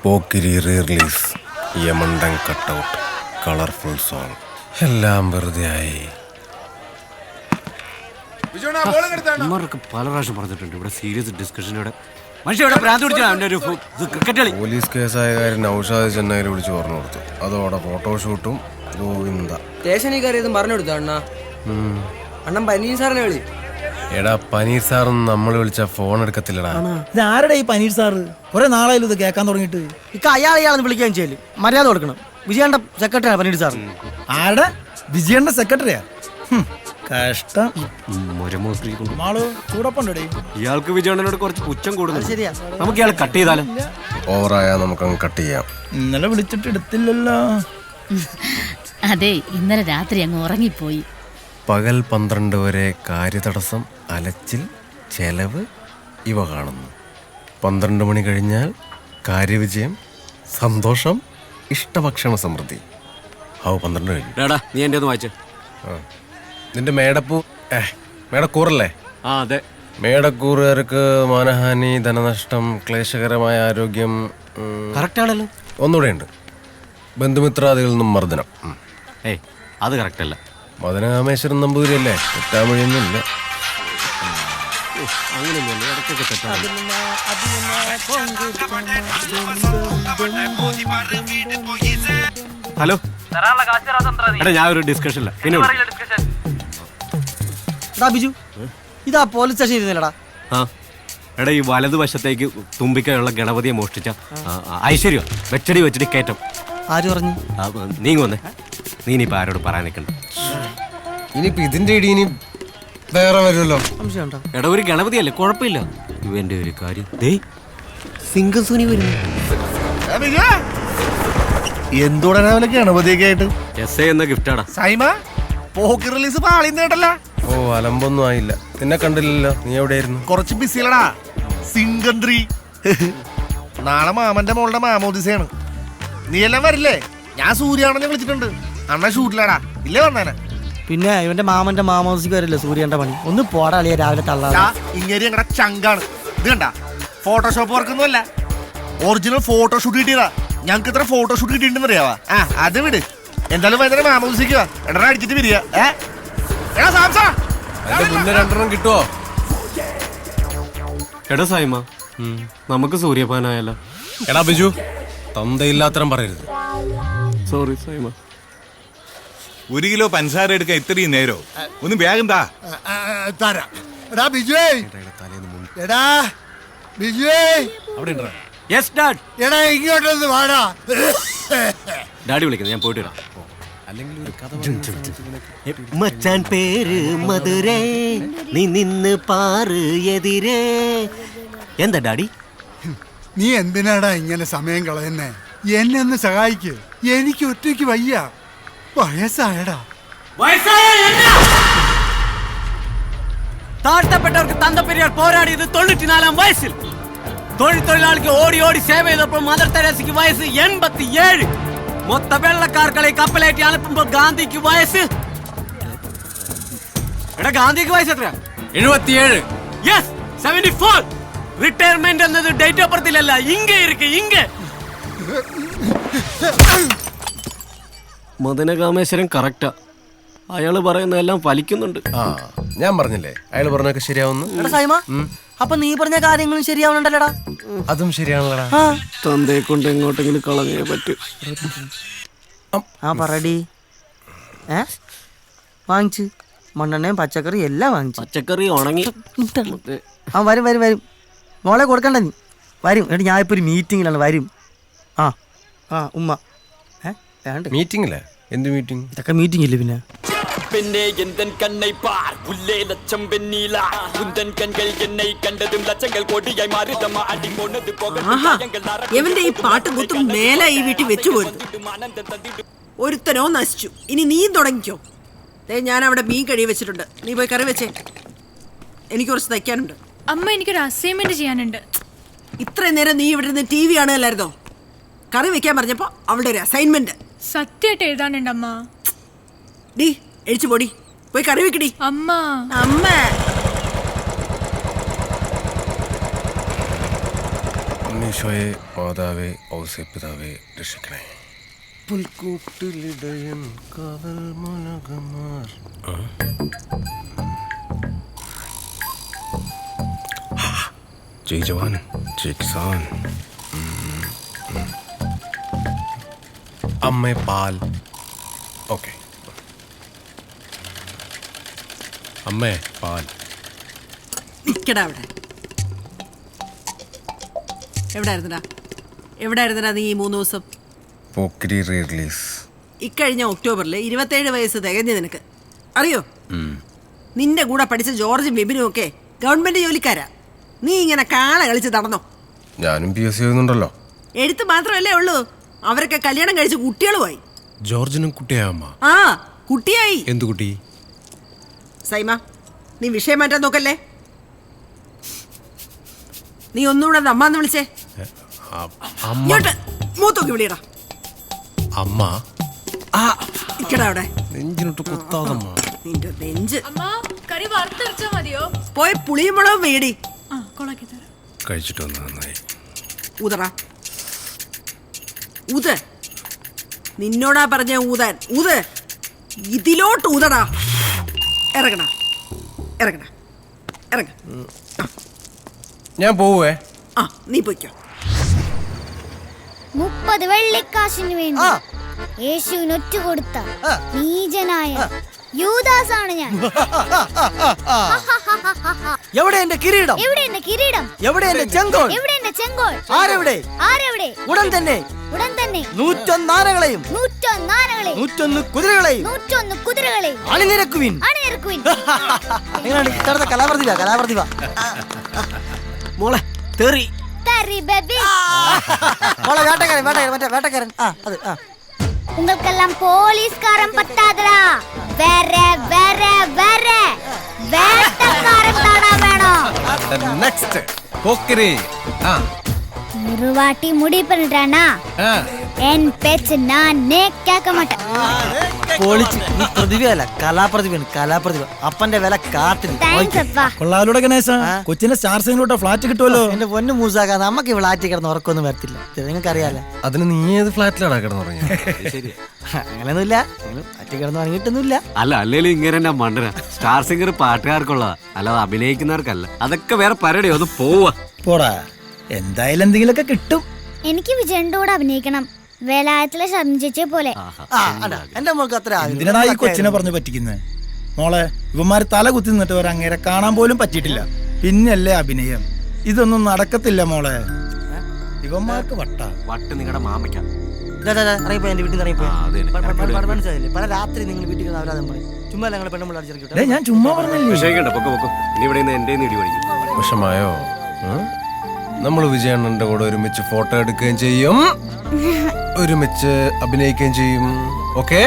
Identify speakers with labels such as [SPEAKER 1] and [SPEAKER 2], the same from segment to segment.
[SPEAKER 1] Pokkiri re release, യമണ്ടൻ cutout, colourful song എല്ലാം വെറുതെ ആയി.
[SPEAKER 2] പല പ്രാവശ്യം പറഞ്ഞിട്ടുണ്ട് ഇവിടെ സീരിയസ് ഡിസ്കഷനോടെ
[SPEAKER 1] പോലീസ് കേസായ കാര്യം നൗഷാദ് ചെന്നൈയിൽ വിളിച്ച് പറഞ്ഞു കൊടുത്തു. അതോടെ ഫോട്ടോഷൂട്ടും ഗോവിന്ദ.
[SPEAKER 3] സ്റ്റേഷനിൽ കയറിയതും പറഞ്ഞു കൊടുത്തു അണ്ണാ. അണ്ണൻ പനീർ സാറിനെ വിളി.
[SPEAKER 1] എടാ പനീർ സാറൊന്നും നമ്മൾ വിളിച്ച ഫോൺ എടുക്കത്തില്ലടാ.
[SPEAKER 4] ഇതാരുടെ ഈ പനീർ സാറ്? കുറെ നാളായാലും ഇത് കേൾക്കാൻ തുടങ്ങിയിട്ട്.
[SPEAKER 3] അയാളെയാളെന്ന് വിളിക്കാൻ ചെയ്യല്, മര്യാദ കൊടുക്കണം. വിജയന്റെ സെക്രട്ടറിയാണ് പനീർ സാർ.
[SPEAKER 4] ആരുടെ? വിജയന്റെ സെക്രട്ടറിയാ? കഷ്ടം.
[SPEAKER 2] ഇയാൾക്ക് വിജയണ്ണനോട് കുറച്ച് പുച്ഛം കൂടുന്നു.
[SPEAKER 3] ശരിയാ,
[SPEAKER 2] നമുക്ക് ഇയാളെ കട്ട് ചെയ്താലോ?
[SPEAKER 1] ഓവറായാൽ നമുക്കങ്ങ് കട്ട് ചെയ്യാം.
[SPEAKER 4] ഇന്നലെ വിളിച്ചിട്ട് എടുത്തില്ലല്ലോ.
[SPEAKER 5] അതെ, ഇന്നലെ രാത്രി അങ്ങ് ഉറങ്ങിപ്പോയി.
[SPEAKER 1] പകൽ 12 വരെ കാര്യതടസ്സം, അലച്ചിൽ, ചെലവ് ഇവ കാണുന്നു. 12 മണി കഴിഞ്ഞാൽ കാര്യവിജയം, സന്തോഷം, ഇഷ്ടഭക്ഷണ സമൃദ്ധി. 12 കഴിഞ്ഞു.
[SPEAKER 2] നീ എൻ്റെ ഒന്ന് വായിച്ചേ.
[SPEAKER 1] നിന്റെ മേടപ്പൂ മേടക്കൂറല്ലേ?
[SPEAKER 2] അതെ.
[SPEAKER 1] മേടക്കൂറുകാർക്ക് മാനഹാനി, ധനനഷ്ടം, ക്ലേശകരമായ ആരോഗ്യം.
[SPEAKER 2] കറക്റ്റ് ആണല്ലോ.
[SPEAKER 1] ഒന്നുകൂടെ ഉണ്ട്, ബന്ധുമിത്രാദികളിൽ നിന്നും മർദ്ദനം.
[SPEAKER 2] അത് കറക്റ്റ് അല്ല.
[SPEAKER 1] മദനകാമേശ്വരൻ നമ്പൂതിരിയല്ലേ, തെറ്റാമൊഴിയൊന്നുമില്ല.
[SPEAKER 2] ഹലോ, ഞാൻ ഒരു ഡിസ്കഷനില്ല. പിന്നെ
[SPEAKER 3] ബിജു, ഇതാ പോലീസ് സ്റ്റേഷൻ ഇരുന്നില്ലടാ.
[SPEAKER 2] എടാ, ഈ വലതുവശത്തേക്ക് തുമ്പിക്കയുള്ള ഗണപതിയെ മോഷ്ടിച്ച ഐശ്വര്യ വെച്ചടി കയറ്റം.
[SPEAKER 3] ആര് പറഞ്ഞു?
[SPEAKER 2] നീങ്ങ വന്നേ. നീ ഇനിയിപ്പോ ആരോട് പറയാൻ നിൽക്കണ്ട.
[SPEAKER 1] ഇനിയിപ്പോ ഇതിന്റെ ഇടി ഇനി വേറെ വരുമല്ലോ.
[SPEAKER 2] എടാ, ഒരു ഗണപതിയല്ലേ, കുഴപ്പമില്ല. ഇവന്റെ ഒരു കാര്യം സിംഗം സുനി വരുന്നു.
[SPEAKER 4] എന്തോടാ ഗണപതിയൊക്കെ ആയിട്ട്?
[SPEAKER 2] എസ് എന്ന ഗിഫ്റ്റാടാ.
[SPEAKER 4] സൈമ പോക്ക് റിലീസ് പാളിന്നേട്ടല്ല.
[SPEAKER 1] ഓ, അലമ്പൊന്നും ആയില്ല. നിന്നെ കണ്ടില്ലല്ലോ, നീ എവിടെയായിരുന്നു?
[SPEAKER 4] കുറച്ച് ബിസിലടാ. സിംഗന്ത്രി നാളെ മാമന്റെ മോളുടെ മാമോദിസയാണ്. നീ എല്ലാം വരില്ലേ? ഞാൻ സൂര്യാണെന്ന് വിളിച്ചിട്ടുണ്ട്. അണ്ണ ഷൂട്ടിലാടാ, ഇല്ലേ വന്നേനെ?
[SPEAKER 3] പിന്നെ ഇവന്റെ മാമന്റെ മാമോദിക്ക് വരില്ല സൂര്യന്റെ പണി. ഒന്ന് പോടാ അളിയ, രാവിലെ തള്ളാ.
[SPEAKER 4] ഇങ്ങനെ ഞങ്ങളുടെ ചങ്കാണ്. ഇത് കണ്ട, ഫോട്ടോഷോപ്പ് വർക്കൊന്നും അല്ല, ഒറിജിനൽ ഫോട്ടോഷൂട്ട് കിട്ടിയതാ. ഞങ്ങക്ക് ഇത്ര ഫോട്ടോഷൂട്ട് കിട്ടിയിട്ടുണ്ടെന്ന് അറിയാവാ. അത് വിട്. എന്തായാലും വൈകുന്നേരം മാമോദിക്ക് വാ. എടാ അടിച്ചിട്ട് പിരിയാ.
[SPEAKER 1] രണ്ടെണ്ണം കിട്ടുവോ?
[SPEAKER 2] എടാ സൈമ, നമുക്ക് സൂര്യപാനായല്ലോ.
[SPEAKER 1] എടാ ബിജു, തന്തയില്ലാത്തരം പറയരുത്.
[SPEAKER 2] സോറി സൈമ.
[SPEAKER 6] 1 കിലോ പഞ്ചസാര എടുക്കാൻ ഇത്രയും നേരോ? ഒന്ന് വേഗം താ.
[SPEAKER 4] എടാ ബിജുവേ, എടാ ബിജുവേ,
[SPEAKER 2] യെസ് ഡാഡ്.
[SPEAKER 4] എടാ ഇങ്ങോട്ടൊന്ന് വാടാ.
[SPEAKER 2] ഡാഡി വിളിക്കുന്നു, ഞാൻ പോയിട്ട് വരാം. മച്ചാൻ പേര് മധുരേ, നീ നിന്ന് പാറ് എതിരേ. എന്താ ഡാഡി?
[SPEAKER 7] നീ എന്തിനാടാ ഇങ്ങനെ സമയം കളയുന്നേ? എന്നെ ഒന്ന് സഹായിക്ക്, എനിക്ക് ഒറ്റയ്ക്ക് വയ്യ. വയസ്സായടാ.
[SPEAKER 2] താഴ്ത്തപ്പെട്ടവർക്ക് തന്തപ്പെരിയാർ പോരാടിയത് 94-ാം വയസ്സിൽ. തൊഴിലാളിക്ക് ഓടി ഓടി സേവ ചെയ്തപ്പോൾ മദർ തെരേസയ്ക്ക് വയസ്സ് 87. മൊത്ത വെള്ളക്കാർക്കളെ കപ്പലേറ്റി അனுப்புമ്പോൾ ഗാന്ധിക്ക് വയസ്സ്. എടാ, ഗാന്ധിക്ക് വയസ്സ് എത്രയാ?
[SPEAKER 1] 77.
[SPEAKER 2] യെസ്, 74. റിട്ടയർമെന്റ് എന്നത് ഡേറ്റ് ഓഫ് ബർത്തിലല്ല, ഇങ്ങ ഇരിക്ക് ഇങ്ങ. മദനകാമേശ്വരൻ കറക്റ്റാ. അയാള് പറയുന്നതെല്ലാം ഫലിക്കുന്നുണ്ട്.
[SPEAKER 1] ഞാൻ പറഞ്ഞില്ലേ, അയാൾ പറഞ്ഞൊക്കെ ശരിയാവുന്നു.
[SPEAKER 3] അപ്പൊ നീ പറഞ്ഞ കാര്യങ്ങളും ശരിയാവണുണ്ടല്ലോടാ.
[SPEAKER 1] അതും ശരിയാണല്ലോടാ.
[SPEAKER 2] തന്തയെ കൊണ്ട് എങ്ങോട്ടെങ്കിലും കളഞ്ഞേ പറ്റൂ.
[SPEAKER 3] പറടി. വാങ്ങിച്ച് മണ്ണെണ്ണയും പച്ചക്കറി എല്ലാം വാങ്ങിച്ചു.
[SPEAKER 2] പച്ചക്കറി ഉണങ്ങി.
[SPEAKER 3] വരും വരും വരും. മോളെ കൊടുക്കണ്ട നീ. വരും. എന്നിട്ട് ഞാൻ ഇപ്പൊ ഒരു മീറ്റിങ്ങിലാണ്. വരും. ഉമ്മ
[SPEAKER 1] മീറ്റിംഗില്ലേ? എന്ത് മീറ്റിംഗ്?
[SPEAKER 3] ഇതൊക്കെ മീറ്റിംഗ് ഇല്ലേ പിന്നെ?
[SPEAKER 8] എവന്റെ ഈ പാട്ടും കുത്തും മേലെ ഈ വീട്ടിൽ വെച്ചു പോരുന്നു. ഒരുത്തനോ നശിച്ചു. ഇനി നീയും തുടങ്ങിക്കോ. ഞാൻ അവിടെ മീൻ കഴി വെച്ചിട്ടുണ്ട്. നീ പോയി കറി വെച്ചേ. എനിക്ക് കുറച്ച് തയ്ക്കാനുണ്ട്.
[SPEAKER 5] അമ്മ, എനിക്കൊരു അസൈൻമെന്റ് ചെയ്യാനുണ്ട്.
[SPEAKER 8] ഇത്രയും നേരം നീ ഇവിടെ നിന്ന് TV കാണുകയല്ലായിരുന്നോ? കറി വെക്കാൻ പറഞ്ഞപ്പോ അവളുടെ ഒരു അസൈൻമെന്റ്.
[SPEAKER 5] സത്യമായിട്ട് എഴുതാനുണ്ട് അമ്മ.
[SPEAKER 8] ഡി എഴിച്ചു പൊടി, പോയി കറി വെക്കടി.
[SPEAKER 5] അമ്മ
[SPEAKER 1] നീ ഈശോയെ മാതാവേ ഔസേപിതാവേ രക്ഷിക്കണേ. പുൽക്കൂട്ടിലിടയൻ കാവൽ മുനകമാർ. ജയ് ജവാൻ ജയ് കിസാൻ. അമ്മേ പാൽ. ഓക്കെ അമ്മേ പാൽ.
[SPEAKER 8] നിക്കടാ അവിടെ. എവിടായിരുന്നടാ നീ ഈ 3 ദിവസം?
[SPEAKER 1] Pokkiri re release.
[SPEAKER 8] ഇക്കഴിഞ്ഞ ഒക്ടോബറിൽ 27 വയസ്സ് തികഞ്ഞു നിനക്ക് അറിയോ? നിന്റെ കൂടെ പഠിച്ച ജോർജും വിപിനും ഒക്കെ ഗവൺമെന്റ് ജോലിക്കാരാ. നീ ഇങ്ങനെ കാള കളിച്ച് നടന്നോ?
[SPEAKER 1] ഞാനും PSC ചെയ്യുന്നുണ്ടല്ലോ.
[SPEAKER 8] എഴുത്ത് മാത്രമല്ലേ ഉള്ളൂ, അവരൊക്കെ കല്യാണം കഴിച്ച് കുട്ടികളുമായി.
[SPEAKER 1] ജോർജിനും കുട്ടിയായമ്മ.
[SPEAKER 8] ആ കുട്ടിയായി.
[SPEAKER 1] എന്തു കുട്ടി?
[SPEAKER 8] സൈമ, നീ വിഷയം മാറ്റാൻ നോക്കല്ലേ. നീ ഒന്നുകൂടെ അമ്മാന്ന് വിളിച്ചേ.
[SPEAKER 1] അമ്മ.
[SPEAKER 8] ഇങ്ങോട്ട് മൂത്തോക്കി വിളിയടാ.
[SPEAKER 1] അമ്മ
[SPEAKER 8] ഇക്കടാ അവിടെ.
[SPEAKER 1] നെഞ്ചിനോട്ട് കുത്താതമ്മ.
[SPEAKER 8] നിന്റെ നെഞ്ച്.
[SPEAKER 5] കറി വറുത്തരച്ചാ മതിയോ?
[SPEAKER 8] പോയി പുളിയും മുളകും വേടി.
[SPEAKER 5] കൊളാക്കി തരാം.
[SPEAKER 1] കഴിച്ചിട്ട് വന്ന് നന്നായി.
[SPEAKER 8] ഊതറാ ഊത്. നിന്നോടാ പറഞ്ഞ ഊതാൻ. ഊത്. ഇതിലോട്ട് ഊതടാ. ഇറങ്ങണ ഇറങ്ങണ ഇറങ്ങ.
[SPEAKER 1] ഞാൻ പോവേ.
[SPEAKER 8] ആ നീ പൊയ്ക്കോ.
[SPEAKER 9] 30 വെള്ളിക്കാശിന് വേണ്ടി യേശുവിന് ഒറ്റ കൊടുത്ത നീചനായ യൂദാസാണ് ഞാൻ.
[SPEAKER 3] എവിടെ എന്റെ കിരീടം?
[SPEAKER 9] എവിടെ എന്റെ കിരീടം?
[SPEAKER 3] എവിടെ എന്റെ ചെങ്കോൽ?
[SPEAKER 9] എവിടെ എന്റെ ചെങ്കോൽ?
[SPEAKER 3] ആരെവിടെ?
[SPEAKER 9] ആരെവിടെ?
[SPEAKER 3] ഉടൻ തന്നെ 101 ആനകളെയും
[SPEAKER 9] 101 ആനകളെയും
[SPEAKER 3] 101 കുതിരകളെയും
[SPEAKER 9] 101 കുതിരകളെയും
[SPEAKER 3] അണിനിരക്കുവിൻ.
[SPEAKER 9] അണിനിരക്കുവിൻ.
[SPEAKER 3] എങ്ങനെയാണ് ഇത്തവണത്തെ കലാപ്രതിഭ?
[SPEAKER 2] മോളെ തെറി.
[SPEAKER 9] തരി ബേബി.
[SPEAKER 3] മോളെ വേട്ടക്കാരൻ മറ്റേ വേട്ടക്കാരൻ. അത്
[SPEAKER 9] உங்களுக்கெல்லாம் போலீஸ்காரன் பத்தாதடா. வேற வேற வேற வேட்டக்காரன் தானா வேணும்.
[SPEAKER 1] നെക്സ്റ്റ് പോക്കിരി.
[SPEAKER 9] ஒரு வாட்டி முடிவு பண்ணிட்டானா என் பேச்சு நானே கேட்க மாட்டேன்.
[SPEAKER 3] പൊളിച്ച്. നീ പ്രതിഭയല്ല, കലാപ്രതിഭ. അപ്പന്റെ വില കാത്തിരി.
[SPEAKER 9] താങ്ക്സ് അപ്പാ.
[SPEAKER 10] കൊള്ളാലോടെ ഗണേശ, കൊച്ചിന്റെ സ്റ്റാർ സിംഗിലോട്ട് ഫ്ലാറ്റ് കിട്ടുമല്ലോ.
[SPEAKER 3] എന്റെ പൊന്നു മൂസാക്ക, നമുക്ക് ഈ ഫ്ലാറ്റിൽ കിടന്ന് ഉറക്കൊന്നും വരത്തില്ല, നിങ്ങൾക്ക് അറിയാലോ.
[SPEAKER 1] അതിന് നീ ഏത് ഫ്ലാറ്റിലാണ് കിടന്നുറങ്ങിയത്?
[SPEAKER 3] അങ്ങനെയൊന്നുമില്ല, ഫ്ലാറ്റിൽ കിടന്ന് ഉറങ്ങിയിട്ടൊന്നുമില്ല.
[SPEAKER 2] അല്ലേലും ഇങ്ങനെ തന്നെ മണ്ടന. സ്റ്റാർ സിംഗർ പാട്ടുകാർക്കുള്ള, അല്ലാതെ അഭിനയിക്കുന്നവർക്കല്ല. അതൊക്കെ വേറെ പരടി. ഒന്ന് പോവാ.
[SPEAKER 10] പോടാ, എന്തായാലും എന്തെങ്കിലുമൊക്കെ കിട്ടും.
[SPEAKER 9] എനിക്ക് വിജയന്റെ കൂടെ അഭിനയിക്കണം, വേലായത്തിലെ ശബ്ദിച്ചേ പോലെ.
[SPEAKER 3] എന്റെ മോൾക്ക് അത്ര
[SPEAKER 10] എന്തിനാ ഈ കൊച്ചിനെ പറഞ്ഞു പറ്റിക്കുന്നത്? മോളെ, ഇവന്മാര് തല കുത്തി നിന്നിട്ട് വരെ അങ്ങേരെ കാണാൻ പോലും പറ്റിയിട്ടില്ല, പിന്നല്ലേ അഭിനയം? ഇതൊന്നും നടക്കത്തില്ല മോളെ. ഇവന്മാർക്ക് വട്ട്
[SPEAKER 2] നിങ്ങളുടെ മാമയ്ക്ക.
[SPEAKER 3] ഇറങ്ങിപ്പോ എന്റെ വീട്ടിൽ നിന്ന് മനസ്സിലായില്ലേ? പല രാത്രി നിങ്ങൾ വീട്ടിൽ അവരാധം പറയും. ചുമ്മാ ഞങ്ങളെ പെണ്ണുമ്പോൾ അടിച്ചിറക്കി.
[SPEAKER 10] ഞാൻ ചുമ്മാ പറഞ്ഞില്ലേ.
[SPEAKER 1] വിഷമായോ? നമ്മൾ വിജയണ്ണന്റെ കൂടെ ഒരുമിച്ച് ഫോട്ടോ എടുക്കുകയും ചെയ്യും, ഒരുമിച്ച് അഭിനയിക്കുകയും ചെയ്യും. ഓക്കെ?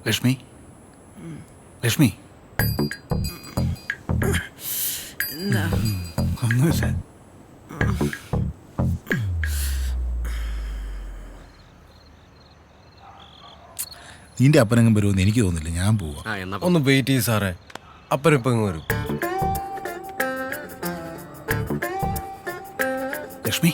[SPEAKER 10] ലക്ഷ്മി, ലക്ഷ്മി, ഒന്നുമില്ല. നിന്റെ അപ്പനങ്ങും വരുമെന്ന് എനിക്ക് തോന്നുന്നില്ല, ഞാൻ പോവാ.
[SPEAKER 1] ഒന്ന് വെയിറ്റ് ചെയ്യ് സാറേ, അപ്പനിപ്പോ വരും.
[SPEAKER 10] ലക്ഷ്മി,